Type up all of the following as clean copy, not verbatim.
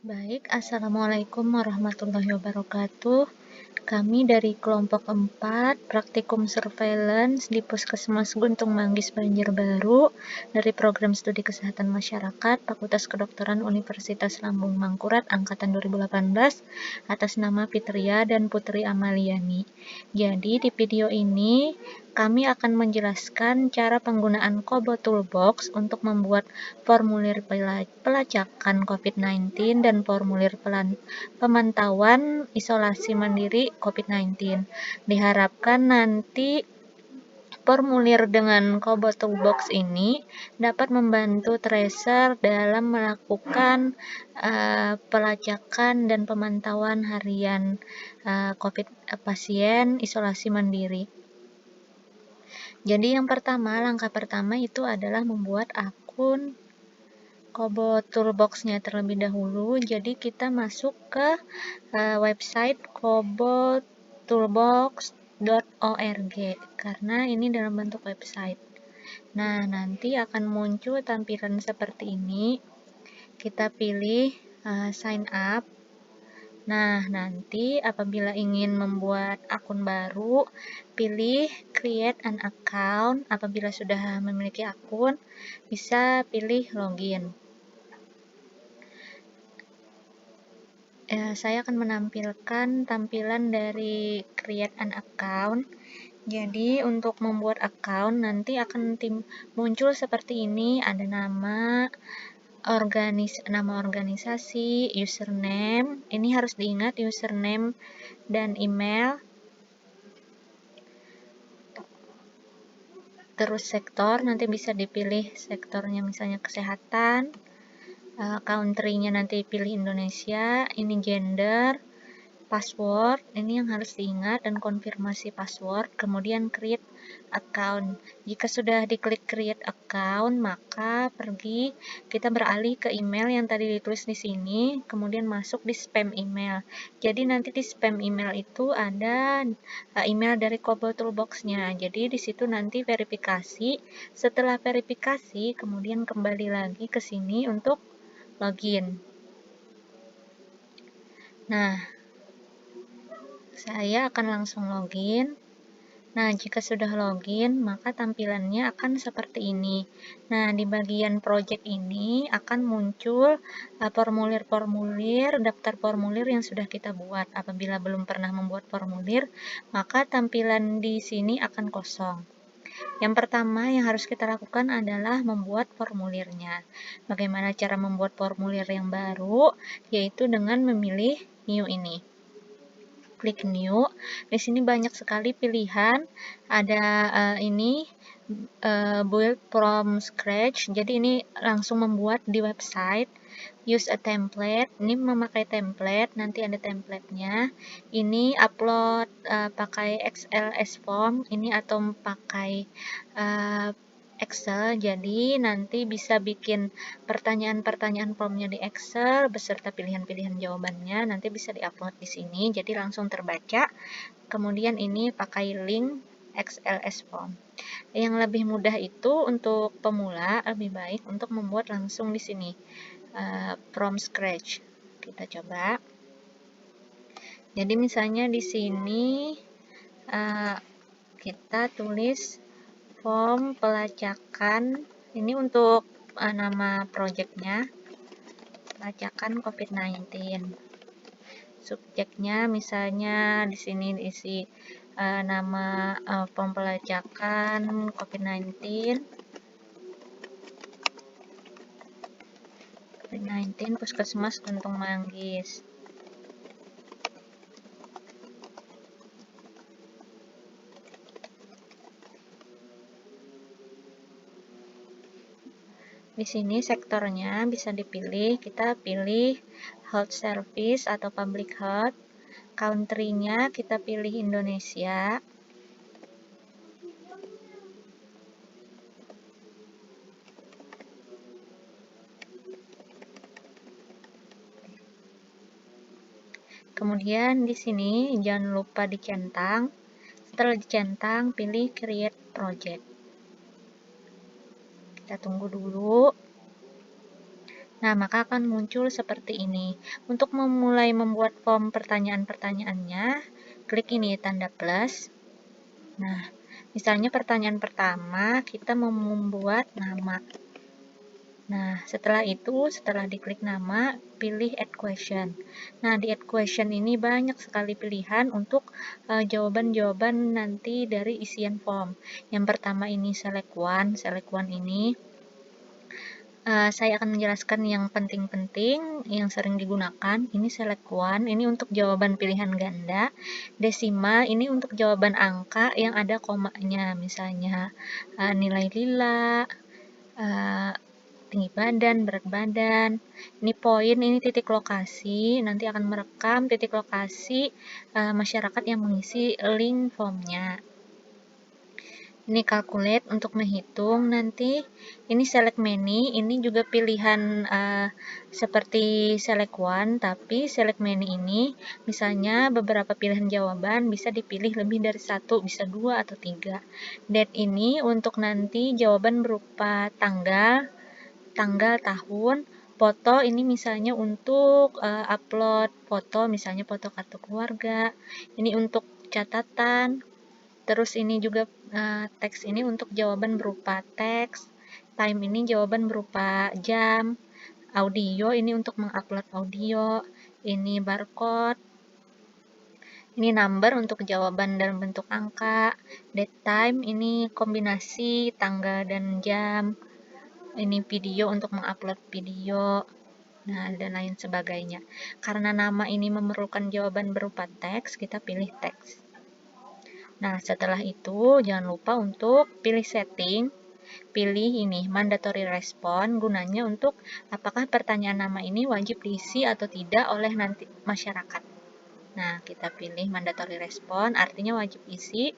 Baik, Assalamualaikum warahmatullahi wabarakatuh. Kami dari kelompok 4, Praktikum Surveillance di Puskesmas Guntung Manggis Banjarbaru dari Program Studi Kesehatan Masyarakat Fakultas Kedokteran Universitas Lambung Mangkurat Angkatan 2018 atas nama Fitria dan Putri Amaliani. Jadi di video ini kami akan menjelaskan cara penggunaan Kobo Toolbox untuk membuat formulir pelacakan COVID-19 dan formulir pemantauan isolasi mandiri COVID-19. Diharapkan nanti formulir dengan Kobo Toolbox ini dapat membantu tracer dalam melakukan pelacakan dan pemantauan harian COVID pasien isolasi mandiri. Jadi langkah pertama itu adalah membuat akun Kobo Toolbox-nya terlebih dahulu. Jadi kita masuk ke website kobotoolbox.org karena ini dalam bentuk website. Nah, nanti akan muncul tampilan seperti ini. Kita pilih sign up. Nah, nanti apabila ingin membuat akun baru, pilih create an account. Apabila sudah memiliki akun, bisa pilih login. Saya akan menampilkan tampilan dari create an account. Jadi untuk membuat account nanti akan muncul seperti ini, ada nama organisasi, username. Ini harus diingat username dan email. Terus sektor, nanti bisa dipilih sektornya misalnya kesehatan. Country-nya nanti pilih Indonesia, ini gender, password, ini yang harus diingat dan konfirmasi password, kemudian create account. Jika sudah diklik create account, maka kita beralih ke email yang tadi ditulis di sini, kemudian masuk di spam email. Jadi nanti di spam email itu ada email dari Kobo Toolbox-nya. Jadi di situ nanti verifikasi. Setelah verifikasi, kemudian kembali lagi ke sini untuk login. Nah, saya akan langsung login. Nah, jika sudah login, maka tampilannya akan seperti ini. Nah, di bagian project ini akan muncul formulir-formulir, daftar formulir yang sudah kita buat. Apabila belum pernah membuat formulir, maka tampilan di sini akan kosong. Yang pertama yang harus kita lakukan adalah membuat formulirnya. Bagaimana cara membuat formulir yang baru? Yaitu dengan memilih new ini. Klik new. Di sini banyak sekali pilihan. Ada build from scratch. Jadi ini langsung membuat di website. Use a template. Ini memakai template. Nanti ada templatenya. Ini upload pakai XLS form. Ini atau pakai Excel. Jadi nanti bisa bikin pertanyaan-pertanyaan formnya di Excel beserta pilihan-pilihan jawabannya. Nanti bisa diupload di sini. Jadi langsung terbaca. Kemudian ini pakai link XLS form. Yang lebih mudah itu untuk pemula lebih baik untuk membuat langsung di sini from scratch. Kita coba. Jadi misalnya di sini kita tulis form pelacakan. Ini untuk nama projectnya pelacakan COVID-19. Subjeknya misalnya di sini diisi nama form pelacakan COVID-19 Puskesmas Guntung Manggis. Di sini sektornya bisa dipilih, kita pilih health service atau public health. Country-nya kita pilih Indonesia. Kemudian di sini jangan lupa dicentang. Setelah dicentang, pilih create project. Kita tunggu dulu. Nah, maka akan muncul seperti ini. Untuk memulai membuat form pertanyaan-pertanyaannya, klik ini tanda plus. Nah, misalnya pertanyaan pertama, kita mau membuat nama. Nah, setelah diklik nama, pilih add question. Nah, di add question ini banyak sekali pilihan untuk jawaban-jawaban nanti dari isian form. Yang pertama ini select one. Select one ini saya akan menjelaskan yang penting-penting, yang sering digunakan. Ini select one, ini untuk jawaban pilihan ganda. Desimal, ini untuk jawaban angka yang ada komanya, misalnya nilai lila, tinggi badan, berat badan. Ini poin, ini titik lokasi, nanti akan merekam titik lokasi masyarakat yang mengisi link formnya. Ini calculate untuk menghitung nanti. Ini select many, ini juga pilihan seperti select one, tapi select many ini misalnya beberapa pilihan jawaban bisa dipilih lebih dari satu, bisa 2 atau 3. Date ini untuk nanti jawaban berupa tanggal, tahun. Foto ini misalnya untuk upload foto, misalnya foto kartu keluarga. Ini untuk catatan. Terus ini juga teks ini untuk jawaban berupa teks. Time ini jawaban berupa jam. Audio ini untuk mengupload audio. Ini barcode. Ini number untuk jawaban dalam bentuk angka. Date time ini kombinasi tanggal dan jam. Ini video untuk mengupload video. Nah, dan lain sebagainya. Karena nama ini memerlukan jawaban berupa teks, kita pilih teks. Nah, setelah itu jangan lupa untuk pilih setting, pilih ini mandatory respon, gunanya untuk apakah pertanyaan nama ini wajib diisi atau tidak oleh nanti masyarakat. Nah, kita pilih mandatory respon, artinya wajib isi.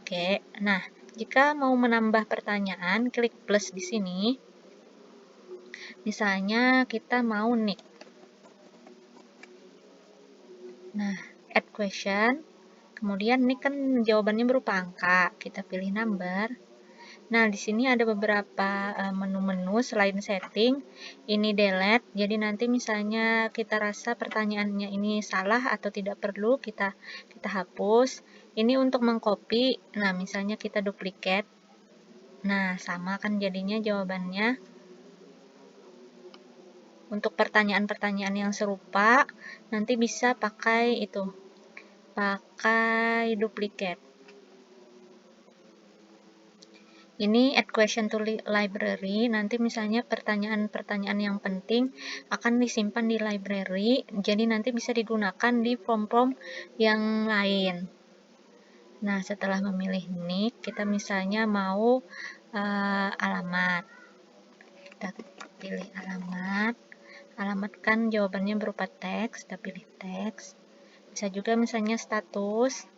Oke, nah jika mau menambah pertanyaan, klik plus di sini. Misalnya kita mau nih. Nah, add question. Kemudian ini kan jawabannya berupa angka, kita pilih number. Nah, di sini ada beberapa menu-menu selain setting. Ini delete, jadi nanti misalnya kita rasa pertanyaannya ini salah atau tidak perlu, kita hapus. Ini untuk mengcopy, nah misalnya kita duplicate. Nah, sama kan jadinya jawabannya. Untuk pertanyaan-pertanyaan yang serupa, nanti bisa pakai itu. Pakai duplicate. Ini add question to library, nanti misalnya pertanyaan-pertanyaan yang penting akan disimpan di library, jadi nanti bisa digunakan di form-form yang lain. Nah, setelah memilih nick, kita misalnya mau alamat. Kita pilih alamat. Alamat kan jawabannya berupa teks, kita pilih teks. Bisa juga misalnya status.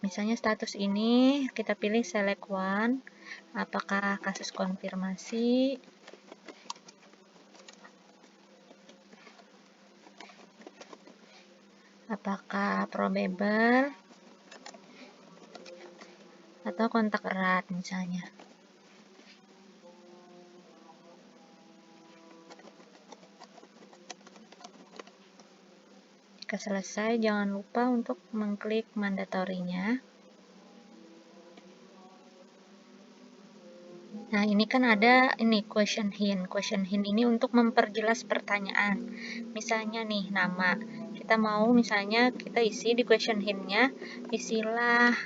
Misalnya status ini kita pilih select one, apakah kasus konfirmasi, apakah probable, atau kontak erat misalnya. Jika selesai, jangan lupa untuk mengklik mandatorinya. Nah, ini kan ada ini question hint. Question hint ini untuk memperjelas pertanyaan. Misalnya nih, nama. Kita mau misalnya kita isi di question hint-nya, isilah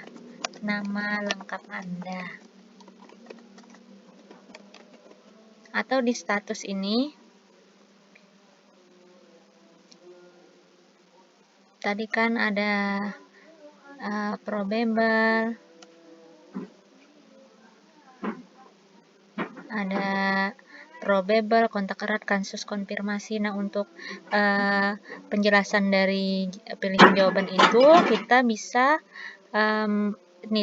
nama lengkap Anda. Atau di status ini, tadi kan ada probable, ada probable, kontak erat, kasus konfirmasi. Nah, untuk penjelasan dari pilihan jawaban itu, kita bisa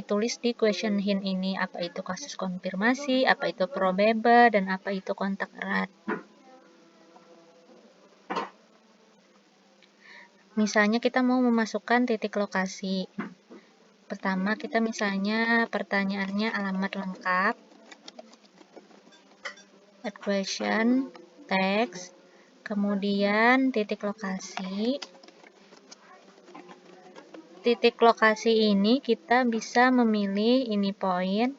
tulis di question hint ini, apa itu kasus konfirmasi, apa itu probable, dan apa itu kontak erat. Misalnya kita mau memasukkan titik lokasi. Pertama, kita misalnya pertanyaannya alamat lengkap. add question, text, kemudian titik lokasi. Titik lokasi ini kita bisa memilih ini poin.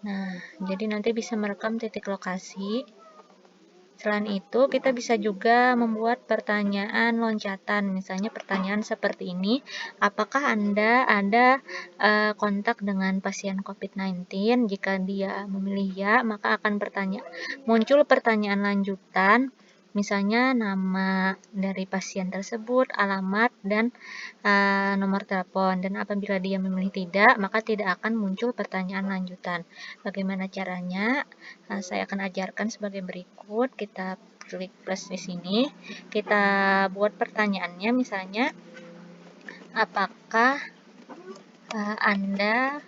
Nah, jadi nanti bisa merekam titik lokasi. Selain itu, kita bisa juga membuat pertanyaan loncatan. Misalnya pertanyaan seperti ini, apakah Anda ada kontak dengan pasien COVID-19? Jika dia memilih ya, maka akan muncul pertanyaan lanjutan. Misalnya nama dari pasien tersebut, alamat, dan nomor telepon. Dan apabila dia memilih tidak, maka tidak akan muncul pertanyaan lanjutan. Bagaimana caranya? Saya akan ajarkan sebagai berikut. Kita klik plus di sini. Kita buat pertanyaannya, misalnya, apakah Anda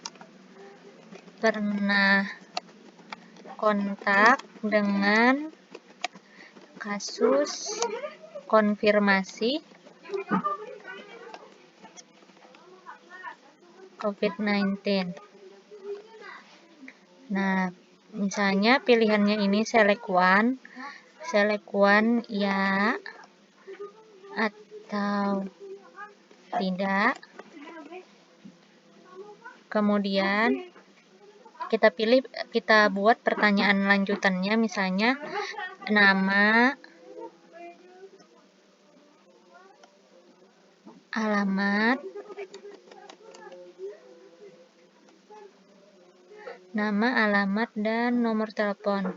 pernah kontak dengan kasus konfirmasi COVID-19? Nah, misalnya pilihannya ini select one ya atau tidak. Kemudian kita buat pertanyaan lanjutannya, misalnya nama, alamat, dan nomor telepon.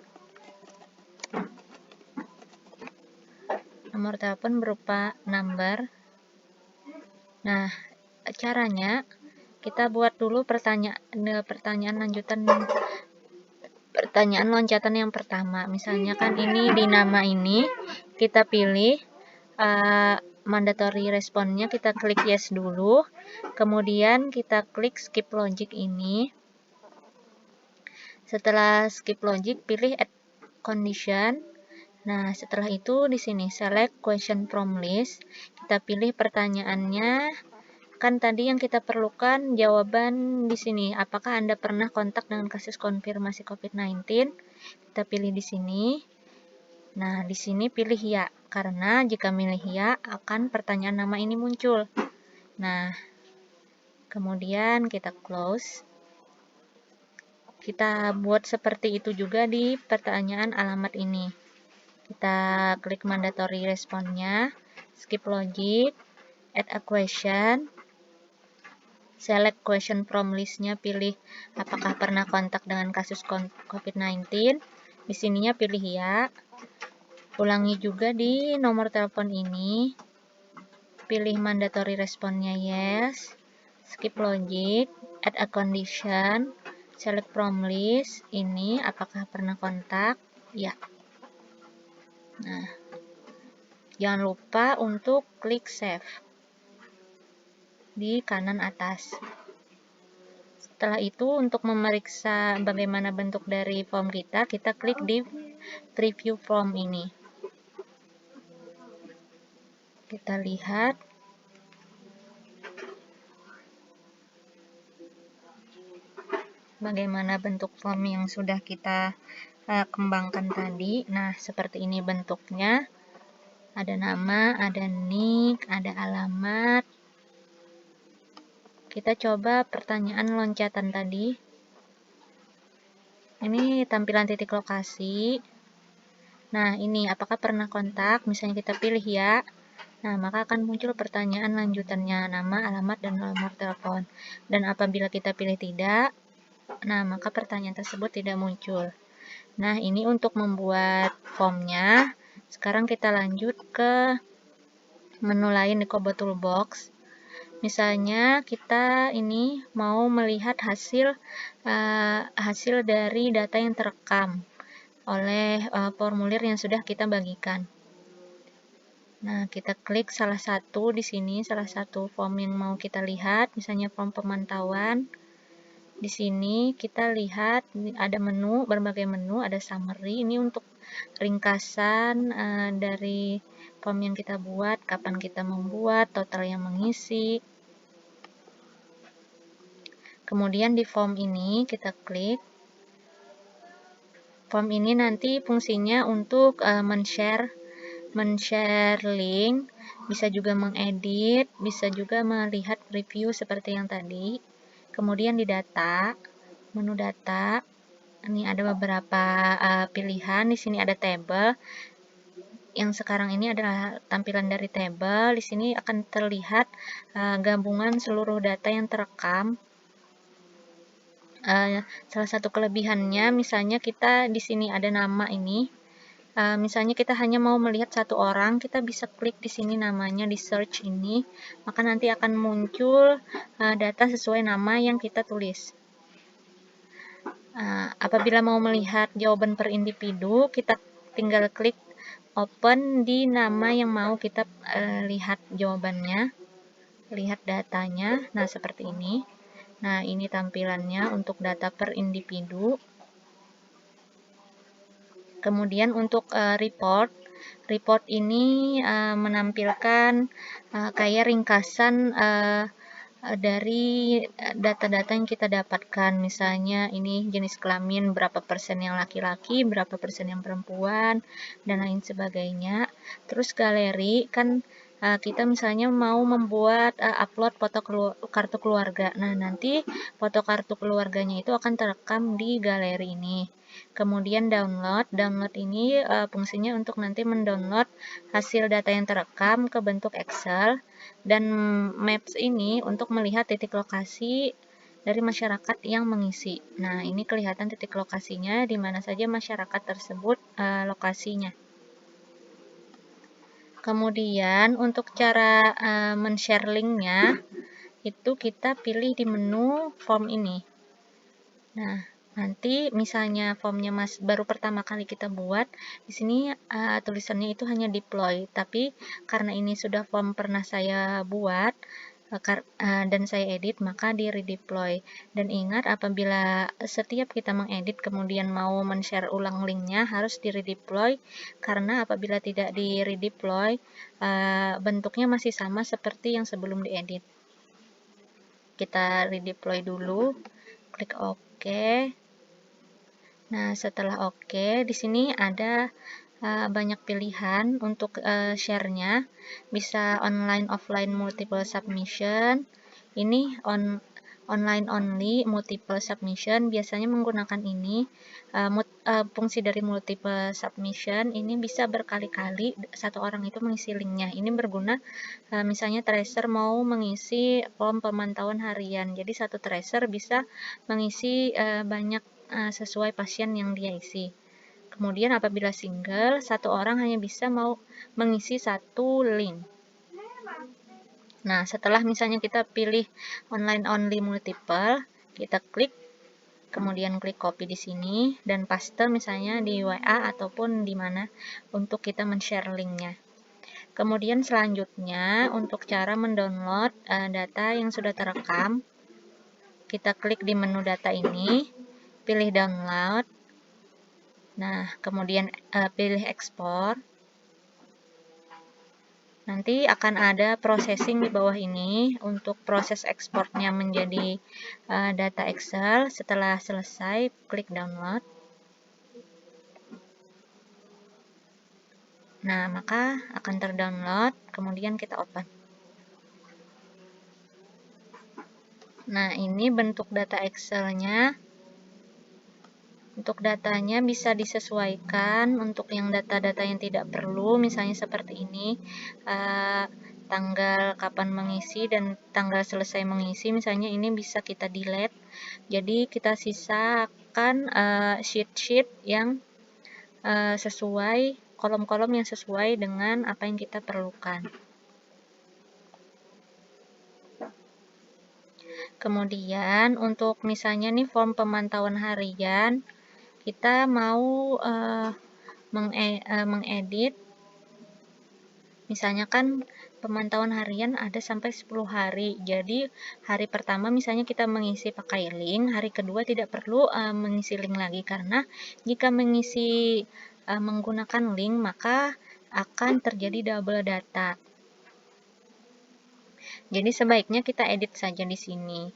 Nomor telepon berupa number. Nah, caranya kita buat dulu pertanyaan loncatan yang pertama. Misalnya kan ini di nama ini, kita pilih mandatory responnya, kita klik yes dulu. Kemudian kita klik skip logic ini. Setelah skip logic, pilih add condition. Nah, setelah itu di sini select question from list. Kita pilih pertanyaannya. Kan tadi yang kita perlukan jawaban di sini. Apakah Anda pernah kontak dengan kasus konfirmasi COVID-19? Kita pilih di sini. Nah, di sini pilih ya. Karena jika milih ya, akan pertanyaan nama ini muncul. Nah, kemudian kita close. Kita buat seperti itu juga di pertanyaan alamat ini. Kita klik mandatory responnya, skip logic, add a question, select question from listnya, pilih apakah pernah kontak dengan kasus COVID-19. Di sininya pilih ya. Ulangi juga di nomor telepon ini, pilih mandatory responnya yes, skip logic, add a condition, select from list, ini apakah pernah kontak, ya. Nah, jangan lupa untuk klik save di kanan atas. Setelah itu, untuk memeriksa bagaimana bentuk dari form kita klik di preview form ini. Kita lihat. Bagaimana bentuk form yang sudah kita kembangkan tadi. Nah, seperti ini bentuknya. Ada nama, ada nick, ada alamat. Kita coba pertanyaan loncatan tadi. Ini tampilan titik lokasi. Nah, ini apakah pernah kontak? Misalnya kita pilih ya. Nah, maka akan muncul pertanyaan lanjutannya, nama, alamat, dan nomor telepon. Dan apabila kita pilih tidak, nah maka pertanyaan tersebut tidak muncul. Nah, ini untuk membuat formnya. Sekarang kita lanjut ke menu lain di Kobo Toolbox. Misalnya kita ini mau melihat hasil dari data yang terekam oleh formulir yang sudah kita bagikan. Nah, kita klik salah satu di sini, salah satu form yang mau kita lihat, misalnya form pemantauan. Di sini kita lihat ada menu, berbagai menu, ada summary. Ini untuk ringkasan dari form yang kita buat, kapan kita membuat, total yang mengisi. Kemudian di form ini kita klik Form ini nanti fungsinya untuk men-share link, bisa juga mengedit, bisa juga melihat review seperti yang tadi. Kemudian di data, menu data, ini ada beberapa pilihan. Di sini ada table. Yang sekarang ini adalah tampilan dari table. Di sini akan terlihat gabungan seluruh data yang terekam. Salah satu kelebihannya, misalnya kita di sini ada nama ini. Misalnya kita hanya mau melihat satu orang, kita bisa klik di sini namanya di search ini, maka nanti akan muncul data sesuai nama yang kita tulis. Apabila mau melihat jawaban per individu, kita tinggal klik open di nama yang mau kita lihat jawabannya, lihat datanya. Nah, seperti ini. Nah, ini tampilannya untuk data per individu. Kemudian untuk report ini menampilkan kayak ringkasan dari data-data yang kita dapatkan. Misalnya ini jenis kelamin, berapa persen yang laki-laki, berapa persen yang perempuan, dan lain sebagainya. Terus galeri, kan kita misalnya mau membuat upload foto kartu keluarga. Nah, nanti foto kartu keluarganya itu akan terekam di galeri ini. Kemudian download ini fungsinya untuk nanti mendownload hasil data yang terekam ke bentuk Excel, dan maps ini untuk melihat titik lokasi dari masyarakat yang mengisi. Nah, ini kelihatan titik lokasinya di mana saja masyarakat tersebut lokasinya. Kemudian untuk cara men-share linknya, itu kita pilih di menu form ini. Nah, nanti misalnya formnya baru pertama kali kita buat, di sini tulisannya itu hanya deploy. Tapi karena ini sudah form pernah saya buat dan saya edit, maka di redeploy. Dan ingat, apabila setiap kita mengedit kemudian mau men-share ulang linknya, harus di redeploy, karena apabila tidak di redeploy, bentuknya masih sama seperti yang sebelum diedit. Kita redeploy dulu, klik OK. Nah, setelah OK, di sini ada banyak pilihan untuk share-nya. Bisa online, offline, multiple submission. Ini online only, multiple submission. Biasanya menggunakan ini. Fungsi dari multiple submission ini bisa berkali-kali satu orang itu mengisi linknya. Ini berguna misalnya tracer mau mengisi form pemantauan harian. Jadi satu tracer bisa mengisi banyak sesuai pasien yang dia isi. Kemudian apabila single, satu orang hanya bisa mau mengisi satu link. Nah, setelah misalnya kita pilih online only multiple, kita klik, kemudian klik copy di sini, dan paste misalnya di WA ataupun di mana untuk kita men-share linknya. Kemudian selanjutnya, untuk cara mendownload data yang sudah terekam, kita klik di menu data ini, pilih download. Nah, kemudian pilih ekspor. Nanti akan ada processing di bawah ini untuk proses ekspornya menjadi data Excel. Setelah selesai, klik download. Nah, maka akan terdownload, kemudian kita open. Nah, ini bentuk data Excel-nya. Untuk datanya bisa disesuaikan untuk yang data-data yang tidak perlu, misalnya seperti ini, tanggal kapan mengisi dan tanggal selesai mengisi, misalnya ini bisa kita delete. Jadi kita sisakan sheet-sheet yang sesuai, kolom-kolom yang sesuai dengan apa yang kita perlukan. Kemudian untuk misalnya nih form pemantauan harian, kita mau mengedit, misalnya kan pemantauan harian ada sampai 10 hari. Jadi hari pertama misalnya kita mengisi pakai link, hari kedua tidak perlu mengisi link lagi, karena jika mengisi menggunakan link maka akan terjadi double data. Jadi sebaiknya kita edit saja di sini.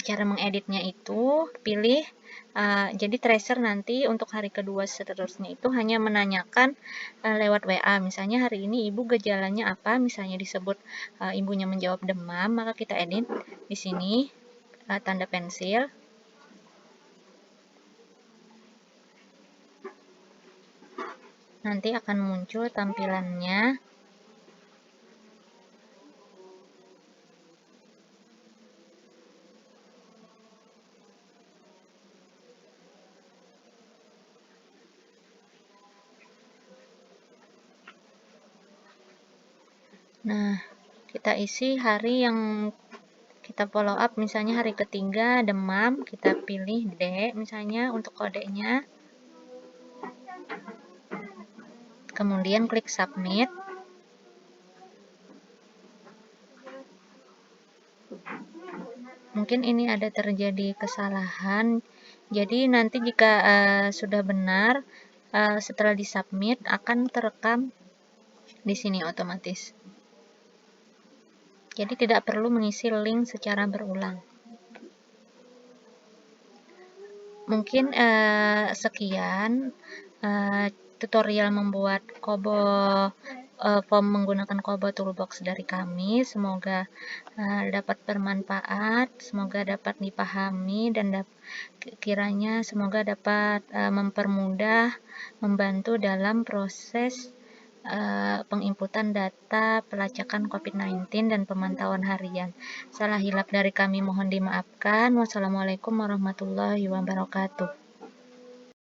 cara mengeditnya itu pilih jadi tracer nanti untuk hari kedua seterusnya itu hanya menanyakan lewat WA, misalnya hari ini ibu gejalanya apa, misalnya disebut ibunya menjawab demam, maka kita edit di sini tanda pensil. Nanti akan muncul tampilannya. Nah, kita isi hari yang kita follow up, misalnya hari ketiga demam, kita pilih D misalnya untuk kodenya. Kemudian klik submit. Mungkin ini ada terjadi kesalahan. Jadi nanti jika sudah benar, setelah disubmit akan terekam di sini otomatis. Jadi tidak perlu mengisi link secara berulang. Mungkin sekian tutorial membuat Kobo form menggunakan Kobo Toolbox dari kami. Semoga dapat bermanfaat, semoga dapat dipahami, dan kiranya semoga dapat mempermudah, membantu dalam proses penginputan data pelacakan COVID-19 dan pemantauan harian. Salah hilap dari kami mohon dimaafkan. Wassalamualaikum warahmatullahi wabarakatuh.